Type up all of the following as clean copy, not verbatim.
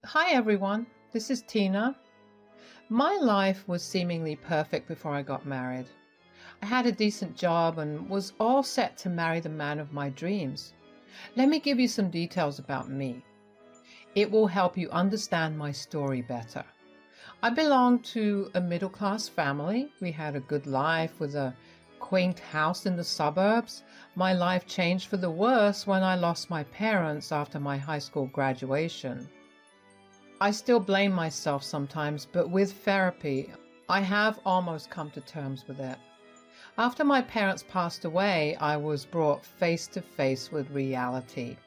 Hi everyone, this is Tina. My life was seemingly perfect before I got married. I had a decent job and was all set to marry the man of my dreams. Let me give you some details about me. It will help you understand my story better. I belong to a middle-class family. We had a good life with a quaint house in the suburbs. My life changed for the worse when I lost my parents after my high school graduation. I still blame myself sometimes, but with therapy, I have almost come to terms with it. After my parents passed away, I was brought face to face with reality.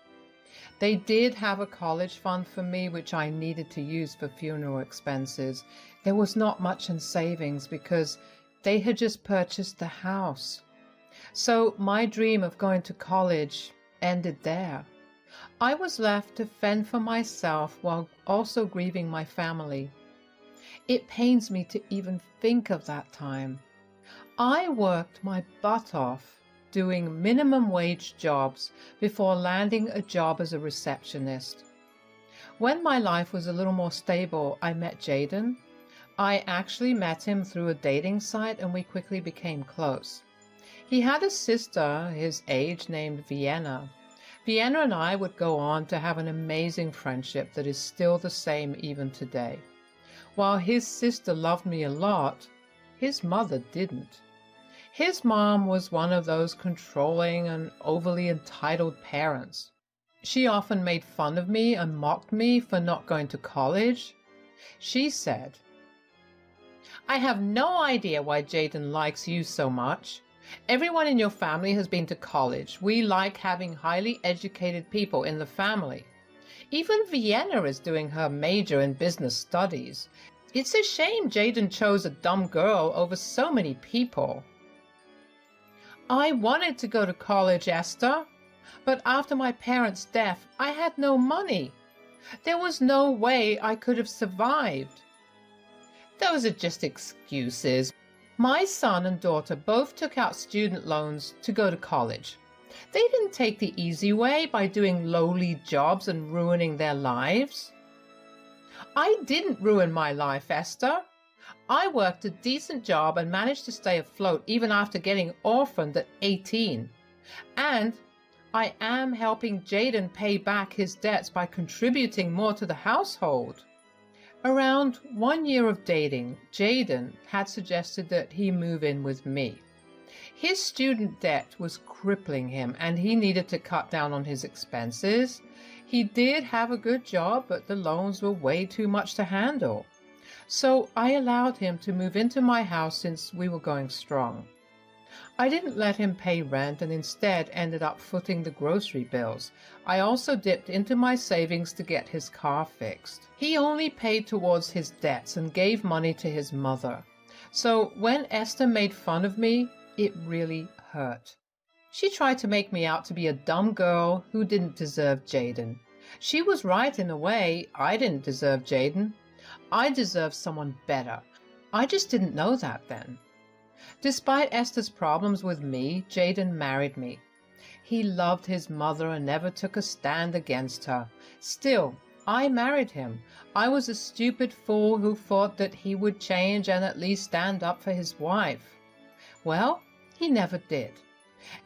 They did have a college fund for me, which I needed to use for funeral expenses. There was not much in savings because they had just purchased the house. So my dream of going to college ended there. I was left to fend for myself while also grieving my family. It pains me to even think of that time. I worked my butt off doing minimum wage jobs before landing a job as a receptionist. When my life was a little more stable, I met Jaden. I actually met him through a dating site and we quickly became close. He had a sister his age named Vienna. Vienna and I would go on to have an amazing friendship that is still the same even today. While his sister loved me a lot, his mother didn't. His mom was one of those controlling and overly entitled parents. She often made fun of me and mocked me for not going to college. She said, "I have no idea why Jaden likes you so much. Everyone in your family has been to college. We like having highly educated people in the family. Even Vienna is doing her major in business studies. It's a shame Jaden chose a dumb girl over so many people." I wanted to go to college, Esther, but after my parents' death, I had no money. There was no way I could have survived. Those are just excuses. My son and daughter both took out student loans to go to college. They didn't take the easy way by doing lowly jobs and ruining their lives. I didn't ruin my life, Esther. I worked a decent job and managed to stay afloat even after getting orphaned at 18. And I am helping Jaden pay back his debts by contributing more to the household. Around 1 year of dating, Jaden had suggested that he move in with me. His student debt was crippling him and he needed to cut down on his expenses. He did have a good job, but the loans were way too much to handle. So I allowed him to move into my house since we were going strong. I didn't let him pay rent and instead ended up footing the grocery bills. I also dipped into my savings to get his car fixed. He only paid towards his debts and gave money to his mother. So when Esther made fun of me, it really hurt. She tried to make me out to be a dumb girl who didn't deserve Jaden. She was right in a way. I didn't deserve Jaden. I deserved someone better. I just didn't know that then. Despite Esther's problems with me, Jaden married me. He loved his mother and never took a stand against her. Still, I married him. I was a stupid fool who thought that he would change and at least stand up for his wife. Well, he never did.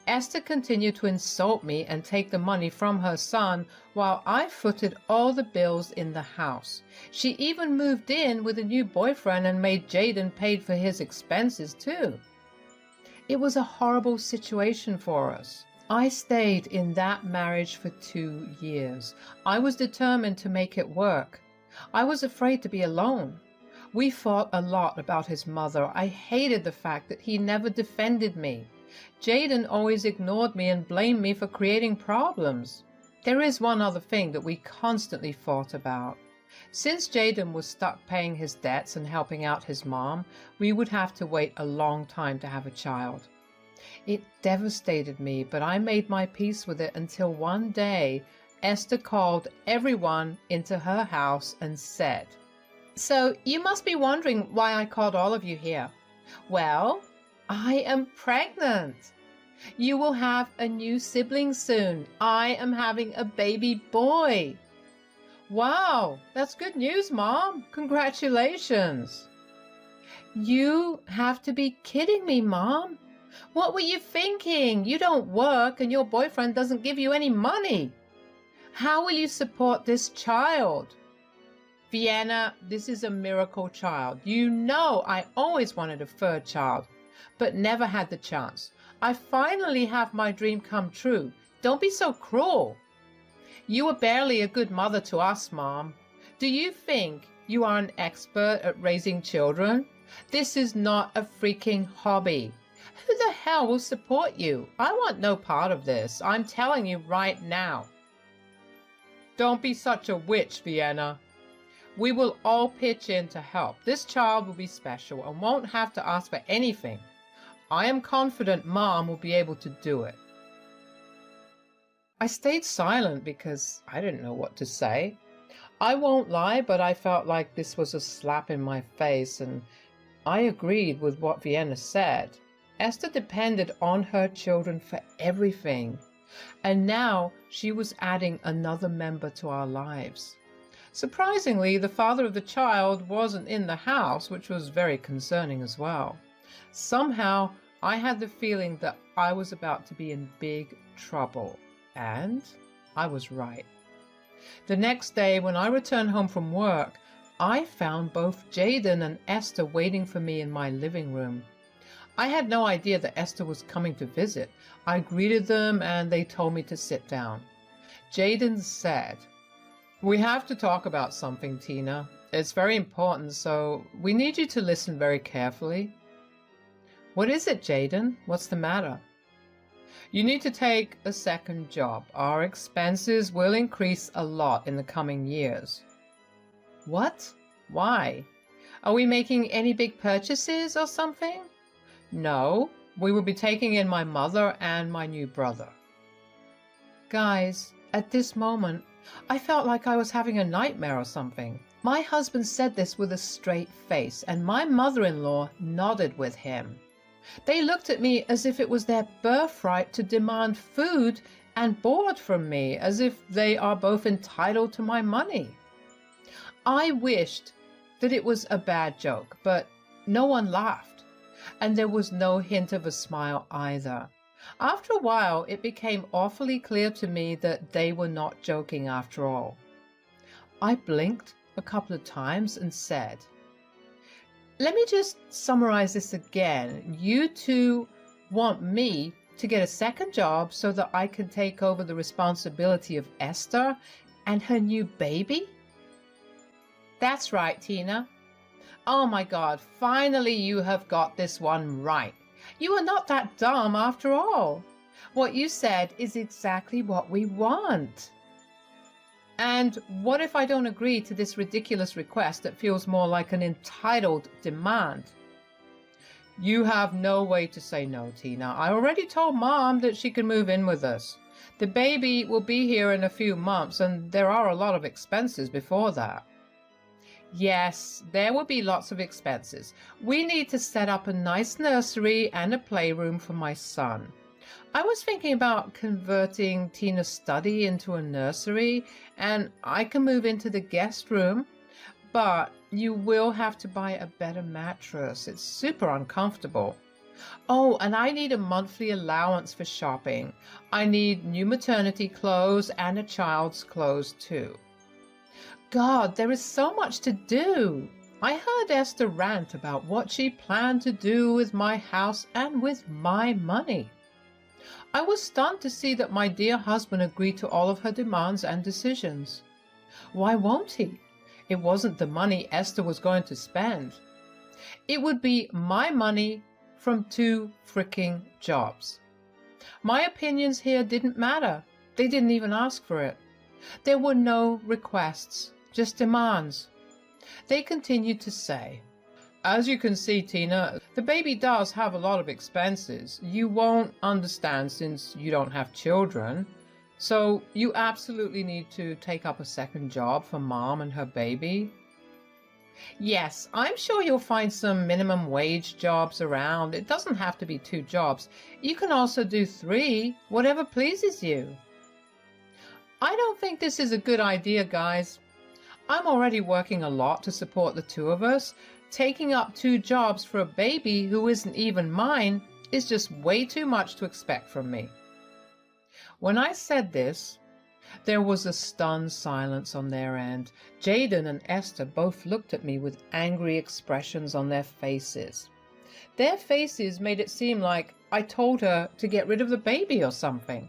Esther continued to insult me and take the money from her son while I footed all the bills in the house. She even moved in with a new boyfriend and made Jaden pay for his expenses too. It was a horrible situation for us. I stayed in that marriage for 2 years. I was determined to make it work. I was afraid to be alone. We fought a lot about his mother. I hated the fact that he never defended me. Jaden always ignored me and blamed me for creating problems. There is one other thing that we constantly fought about. Since Jaden was stuck paying his debts and helping out his mom, we would have to wait a long time to have a child. It devastated me, but I made my peace with it until one day Esther called everyone into her house and said, "So you must be wondering why I called all of you here. Well, I am pregnant. You will have a new sibling soon. I am having a baby boy." Wow, that's good news, Mom. Congratulations. You have to be kidding me, Mom. What were you thinking? You don't work and your boyfriend doesn't give you any money. How will you support this child? Vienna, this is a miracle child. You know I always wanted a third child, but never had the chance. I finally have my dream come true. Don't be so cruel. You were barely a good mother to us, Mom. Do you think you are an expert at raising children? This is not a freaking hobby. Who the hell will support you? I want no part of this. I'm telling you right now. Don't be such a witch, Vienna. We will all pitch in to help. This child will be special and won't have to ask for anything. I am confident Mom will be able to do it. I stayed silent because I didn't know what to say. I won't lie, but I felt like this was a slap in my face, and I agreed with what Vienna said. Esther depended on her children for everything, and now she was adding another member to our lives. Surprisingly, the father of the child wasn't in the house, which was very concerning as well. Somehow, I had the feeling that I was about to be in big trouble, and I was right. The next day, when I returned home from work, I found both Jaden and Esther waiting for me in my living room. I had no idea that Esther was coming to visit. I greeted them and they told me to sit down. Jaden said, "We have to talk about something, Tina. It's very important, so we need you to listen very carefully." "What is it, Jaden? What's the matter?" "You need to take a second job. Our expenses will increase a lot in the coming years." "What? Why? Are we making any big purchases or something?" "No, we will be taking in my mother and my new brother." Guys, at this moment, I felt like I was having a nightmare or something. My husband said this with a straight face, and my mother-in-law nodded with him. They looked at me as if it was their birthright to demand food and board from me, as if they are both entitled to my money. I wished that it was a bad joke, but no one laughed, and there was no hint of a smile either. After a while, it became awfully clear to me that they were not joking after all. I blinked a couple of times and said, "Let me just summarize this again. You two want me to get a second job so that I can take over the responsibility of Esther and her new baby?" "That's right, Tina. Oh my God, finally you have got this one right. You are not that dumb after all. What you said is exactly what we want." "And what if I don't agree to this ridiculous request that feels more like an entitled demand?" "You have no way to say no, Tina. I already told Mom that she can move in with us. The baby will be here in a few months, and there are a lot of expenses before that." "Yes, there will be lots of expenses. We need to set up a nice nursery and a playroom for my son. I was thinking about converting Tina's study into a nursery, and I can move into the guest room, but you will have to buy a better mattress. It's super uncomfortable. Oh, and I need a monthly allowance for shopping. I need new maternity clothes and a child's clothes too." God, there is so much to do. I heard Esther rant about what she planned to do with my house and with my money. I was stunned to see that my dear husband agreed to all of her demands and decisions. Why won't he? It wasn't the money Esther was going to spend. It would be my money from 2 freaking jobs. My opinions here didn't matter. They didn't even ask for it. There were no requests, just demands. They continued to say, "As you can see, Tina, the baby does have a lot of expenses. You won't understand since you don't have children. So you absolutely need to take up a second job for Mom and her baby." "Yes, I'm sure you'll find some minimum wage jobs around. It doesn't have to be 2 jobs. You can also do 3, whatever pleases you." I don't think this is a good idea, guys. I'm already working a lot to support the two of us. Taking up 2 jobs for a baby who isn't even mine is just way too much to expect from me. When I said this, there was a stunned silence on their end. Jaden and Esther both looked at me with angry expressions on their faces. Their faces made it seem like I told her to get rid of the baby or something.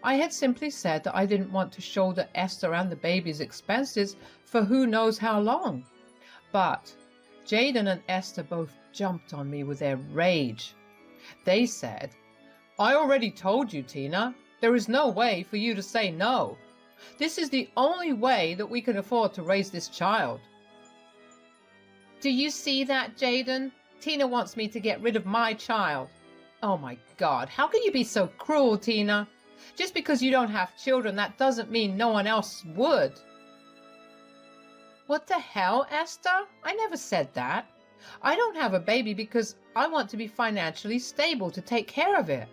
I had simply said that I didn't want to shoulder Esther and the baby's expenses for who knows how long. But Jaden and Esther both jumped on me with their rage. They said, "I already told you, Tina. There is no way for you to say no. This is the only way that we can afford to raise this child." "Do you see that, Jaden? Tina wants me to get rid of my child." "Oh my God, how can you be so cruel, Tina? Just because you don't have children, that doesn't mean no one else would." "What the hell, Esther? I never said that. I don't have a baby because I want to be financially stable to take care of it.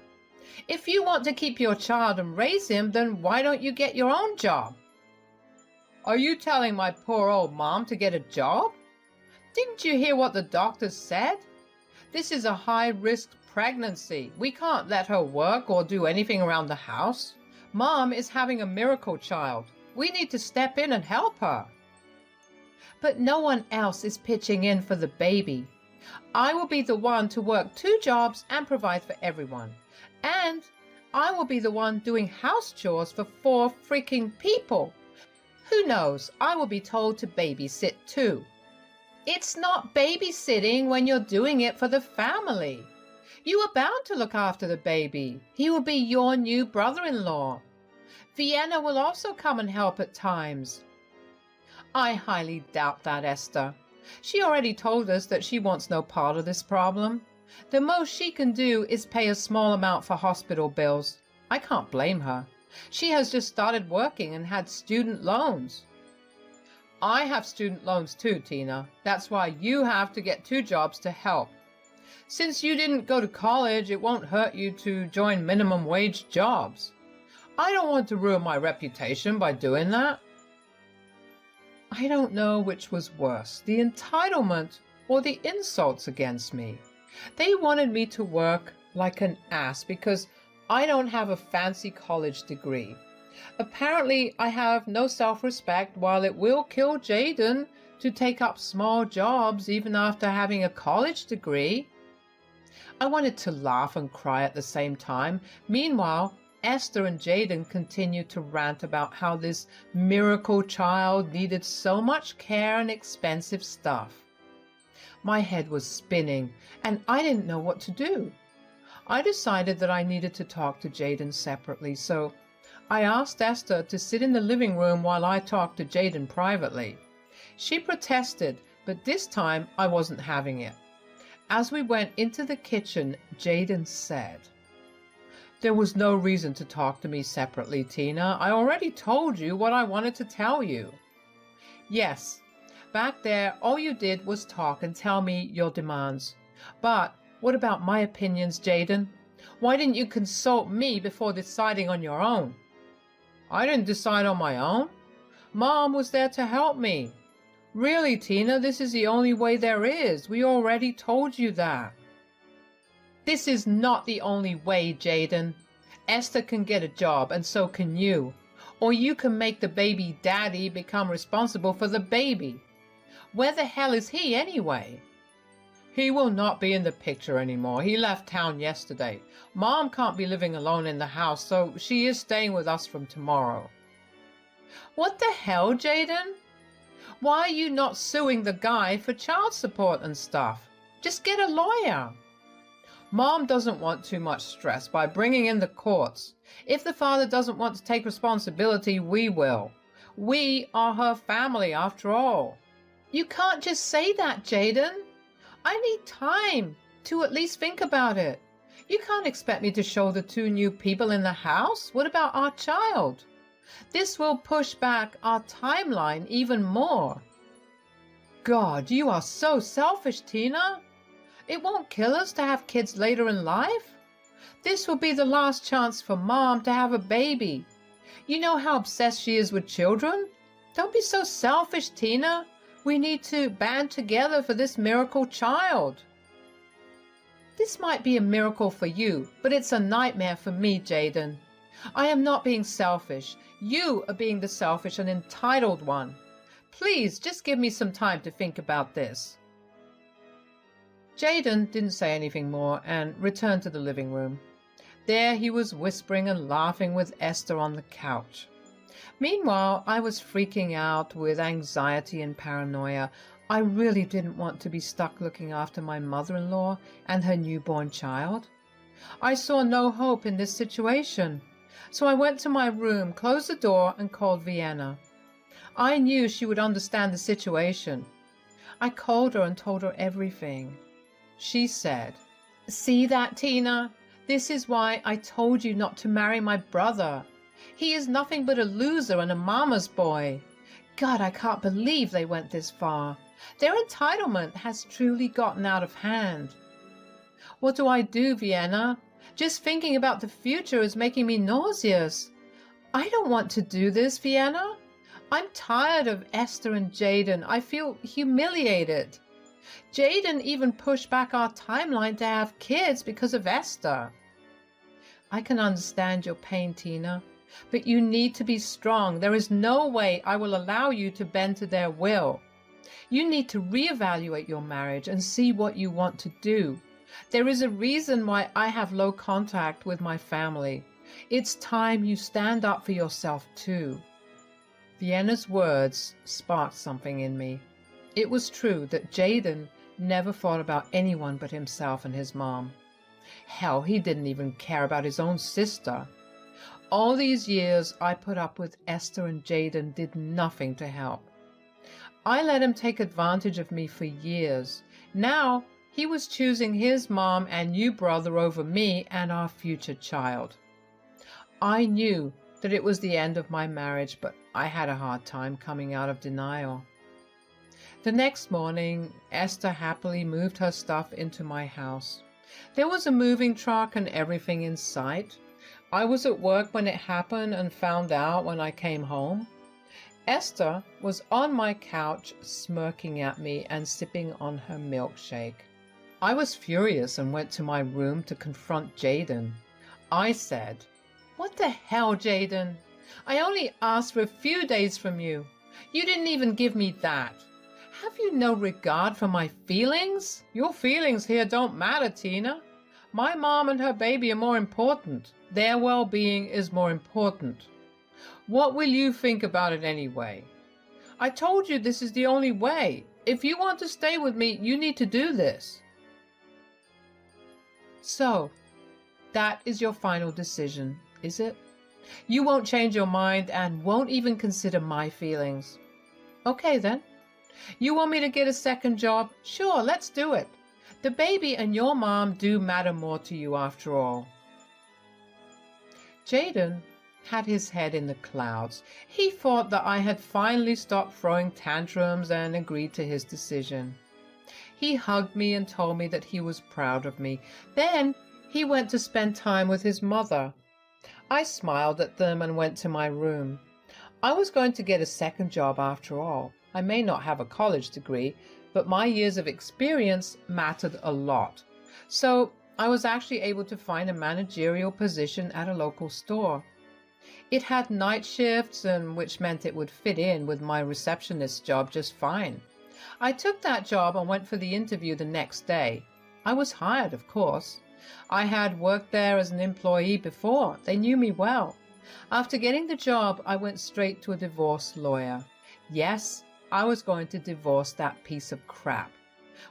If you want to keep your child and raise him, then why don't you get your own job?" "Are you telling my poor old mom to get a job? Didn't you hear what the doctors said? This is a high-risk pregnancy. We can't let her work or do anything around the house. Mom is having a miracle child. We need to step in and help her." "But no one else is pitching in for the baby. I will be the one to work 2 jobs and provide for everyone. And I will be the one doing house chores for 4 freaking people. Who knows, I will be told to babysit too." "It's not babysitting when you're doing it for the family. You are bound to look after the baby. He will be your new brother-in-law. Vienna will also come and help at times." "I highly doubt that, Esther. She already told us that she wants no part of this problem. The most she can do is pay a small amount for hospital bills. I can't blame her. She has just started working and had student loans." "I have student loans too, Tina. That's why you have to get 2 jobs to help. Since you didn't go to college, it won't hurt you to join minimum wage jobs. I don't want to ruin my reputation by doing that." I don't know which was worse, the entitlement or the insults against me. They wanted me to work like an ass because I don't have a fancy college degree. Apparently, I have no self-respect, while it will kill Jaden to take up small jobs even after having a college degree. I wanted to laugh and cry at the same time. Meanwhile, Esther and Jaden continued to rant about how this miracle child needed so much care and expensive stuff. My head was spinning, and I didn't know what to do. I decided that I needed to talk to Jaden separately, so I asked Esther to sit in the living room while I talked to Jaden privately. She protested, but this time I wasn't having it. As we went into the kitchen, Jaden said, "There was no reason to talk to me separately, Tina. I already told you what I wanted to tell you." "Yes, back there all you did was talk and tell me your demands. But what about my opinions, Jaden? Why didn't you consult me before deciding on your own?" "I didn't decide on my own. Mom was there to help me." "Really, Tina, this is the only way there is. We already told you that." "This is not the only way, Jaden. Esther can get a job, and so can you. Or you can make the baby daddy become responsible for the baby. Where the hell is he anyway?" "He will not be in the picture anymore. He left town yesterday. Mom can't be living alone in the house, so she is staying with us from tomorrow." "What the hell, Jaden? Why are you not suing the guy for child support and stuff? Just get a lawyer." "Mom doesn't want too much stress by bringing in the courts. If the father doesn't want to take responsibility, we will. We are her family after all." "You can't just say that, Jaden. I need time to at least think about it. You can't expect me to shoulder 2 new people in the house. What about our child? This will push back our timeline even more." "God, you are so selfish, Tina. It won't kill us to have kids later in life. This will be the last chance for Mom to have a baby. You know how obsessed she is with children. Don't be so selfish, Tina. We need to band together for this miracle child. This might be a miracle for you, but it's a nightmare for me, Jaden. I am not being selfish. You are being the selfish and entitled one. Please, just give me some time to think about this. Jaden didn't say anything more and returned to the living room. There he was whispering and laughing with Esther on the couch. Meanwhile, I was freaking out with anxiety and paranoia. I really didn't want to be stuck looking after my mother-in-law and her newborn child. I saw no hope in this situation, so I went to my room, closed the door, and called Vienna. I knew she would understand the situation. I called her and told her everything. She said, "See that, Tina? This is why I told you not to marry my brother. He is nothing but a loser and a mama's boy. God, I can't believe they went this far. Their entitlement has truly gotten out of hand." What do I do, Vienna? Just thinking about the future is making me nauseous. I don't want to do this, Vienna. I'm tired of Esther and Jaden. I feel humiliated. Jaden even pushed back our timeline to have kids because of Esther. I can understand your pain, Tina, but you need to be strong. There is no way I will allow you to bend to their will. You need to reevaluate your marriage and see what you want to do. There is a reason why I have low contact with my family. It's time you stand up for yourself too. Vienna's words sparked something in me. It was true that Jaden never thought about anyone but himself and his mom. Hell, he didn't even care about his own sister. All these years I put up with Esther and Jaden did nothing to help. I let him take advantage of me for years. Now he was choosing his mom and new brother over me and our future child. I knew that it was the end of my marriage, but I had a hard time coming out of denial. The next morning, Esther happily moved her stuff into my house. There was a moving truck and everything in sight. I was at work when it happened and found out when I came home. Esther was on my couch smirking at me and sipping on her milkshake. I was furious and went to my room to confront Jaden. I said, "What the hell, Jaden? I only asked for a few days from you. You didn't even give me that. Have you no regard for my feelings?" "Your feelings here don't matter, Tina. My mom and her baby are more important. Their well-being is more important. What will you think about it anyway? I told you this is the only way. If you want to stay with me, you need to do this." So, that is your final decision, is it? You won't change your mind and won't even consider my feelings. Okay then. You want me to get a second job? Sure, let's do it. The baby and your mom do matter more to you after all. Jaden had his head in the clouds. He thought that I had finally stopped throwing tantrums and agreed to his decision. He hugged me and told me that he was proud of me. Then he went to spend time with his mother. I smiled at them and went to my room. I was going to get a second job after all. I may not have a college degree, but my years of experience mattered a lot. So I was actually able to find a managerial position at a local store. It had night shifts, which meant it would fit in with my receptionist job just fine. I took that job and went for the interview the next day. I was hired, of course. I had worked there as an employee before. They knew me well. After getting the job, I went straight to a divorce lawyer. Yes, I was going to divorce that piece of crap.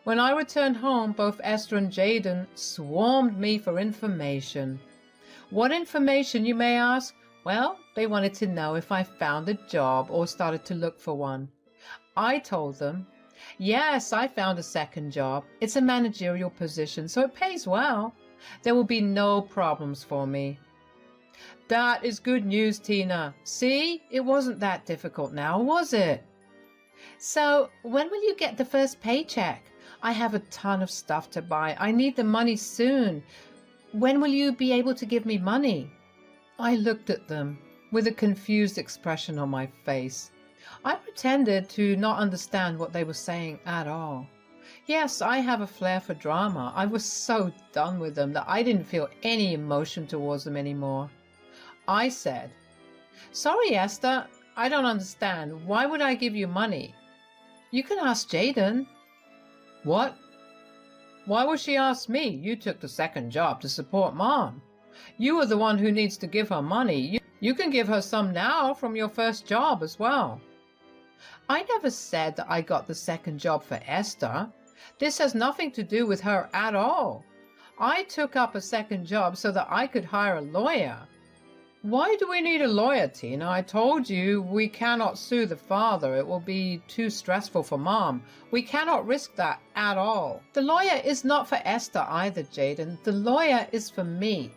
When I returned home, both Esther and Jaden swarmed me for information. What information, you may ask? Well, they wanted to know if I found a job or started to look for one. I told them, yes, I found a second job. It's a managerial position, so it pays well. There will be no problems for me. That is good news, Tina. See, it wasn't that difficult now, was it? So, when will you get the first paycheck? I have a ton of stuff to buy. I need the money soon. When will you be able to give me money? I looked at them with a confused expression on my face. I pretended to not understand what they were saying at all. Yes, I have a flair for drama. I was so done with them that I didn't feel any emotion towards them anymore. I said, "Sorry, Esther, I don't understand. Why would I give you money? You can ask Jaden." "What? Why would she ask me? You took the second job to support Mom. You are the one who needs to give her money. You can give her some now from your first job as well." "I never said that I got the second job for Esther. This has nothing to do with her at all. I took up a second job so that I could hire a lawyer." "Why do we need a lawyer, Tina? I told you we cannot sue the father. It will be too stressful for Mom. We cannot risk that at all." "The lawyer is not for Esther either, Jaden. The lawyer is for me.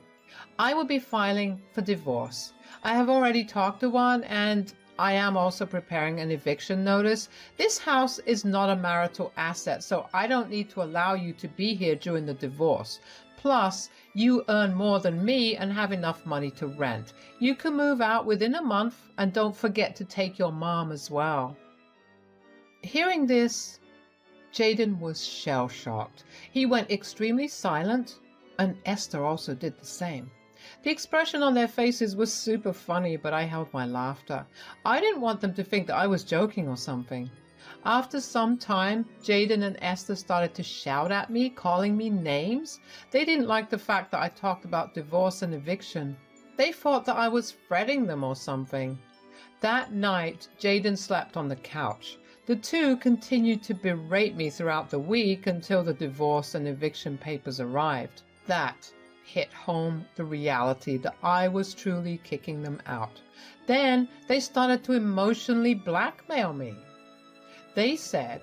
I will be filing for divorce. I have already talked to one, and I am also preparing an eviction notice. This house is not a marital asset, so I don't need to allow you to be here during the divorce. Plus, you earn more than me and have enough money to rent. You can move out within a month, and don't forget to take your mom as well." Hearing this, Jaden was shell-shocked. He went extremely silent, and Esther also did the same. The expression on their faces was super funny, but I held my laughter. I didn't want them to think that I was joking or something. After some time, Jaden and Esther started to shout at me, calling me names. They didn't like the fact that I talked about divorce and eviction. They thought that I was fretting them or something. That night, Jaden slept on the couch. The two continued to berate me throughout the week until the divorce and eviction papers arrived. That hit home the reality that I was truly kicking them out. Then they started to emotionally blackmail me. They said,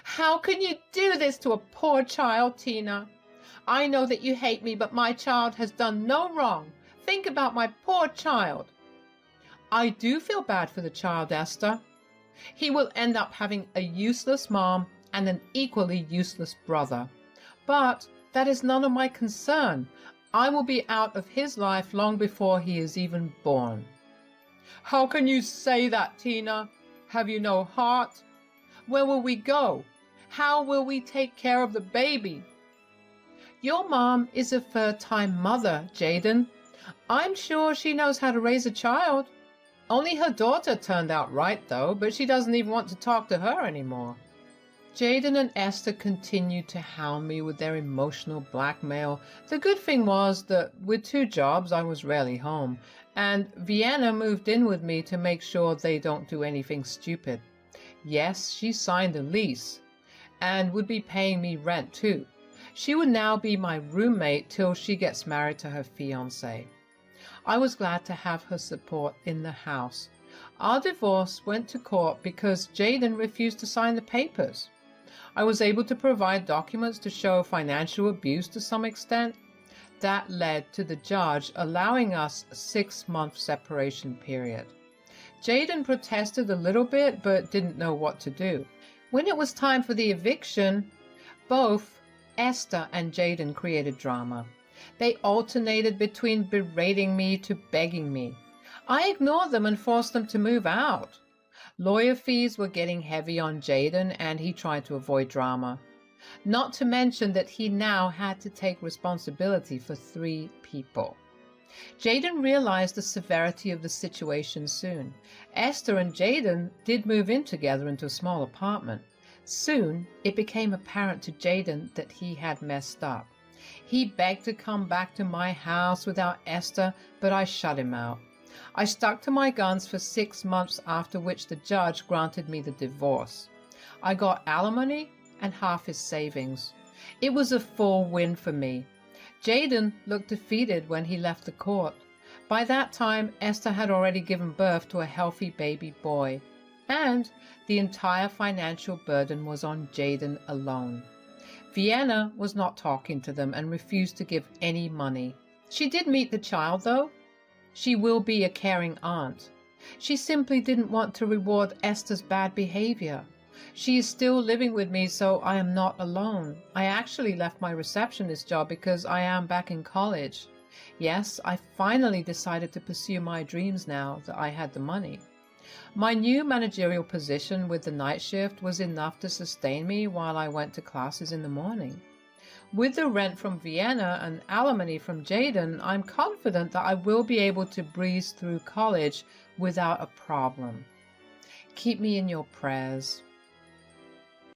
"How can you do this to a poor child, Tina? I know that you hate me, but my child has done no wrong. Think about my poor child." "I do feel bad for the child, Esther. He will end up having a useless mom and an equally useless brother. But that is none of my concern. I will be out of his life long before he is even born." "How can you say that, Tina? Have you no heart? Where will we go? How will we take care of the baby?" "Your mom is a third-time mother, Jaden. I'm sure she knows how to raise a child. Only her daughter turned out right, though, but she doesn't even want to talk to her anymore." Jaden and Esther continued to hound me with their emotional blackmail. The good thing was that with 2 jobs, I was rarely home, and Vienna moved in with me to make sure they don't do anything stupid. Yes, she signed a lease and would be paying me rent too. She would now be my roommate till she gets married to her fiancé. I was glad to have her support in the house. Our divorce went to court because Jaden refused to sign the papers. I was able to provide documents to show financial abuse to some extent. That led to the judge allowing us a 6-month separation period. Jaden protested a little bit, but didn't know what to do. When it was time for the eviction, both Esther and Jaden created drama. They alternated between berating me to begging me. I ignored them and forced them to move out. Lawyer fees were getting heavy on Jaden, and he tried to avoid drama. Not to mention that he now had to take responsibility for 3 people. Jaden realized the severity of the situation soon. Esther and Jaden did move in together into a small apartment. Soon, it became apparent to Jaden that he had messed up. He begged to come back to my house without Esther, but I shut him out. I stuck to my guns for 6 months, after which the judge granted me the divorce. I got alimony and half his savings. It was a full win for me. Jaden looked defeated when he left the court. By that time, Esther had already given birth to a healthy baby boy, and the entire financial burden was on Jaden alone. Vienna was not talking to them and refused to give any money. She did meet the child, though. She will be a caring aunt. She simply didn't want to reward Esther's bad behavior. She is still living with me, so I am not alone. I actually left my receptionist job because I am back in college. Yes, I finally decided to pursue my dreams now that I had the money. My new managerial position with the night shift was enough to sustain me while I went to classes in the morning. With the rent from Vienna and alimony from Jaden, I'm confident that I will be able to breeze through college without a problem. Keep me in your prayers.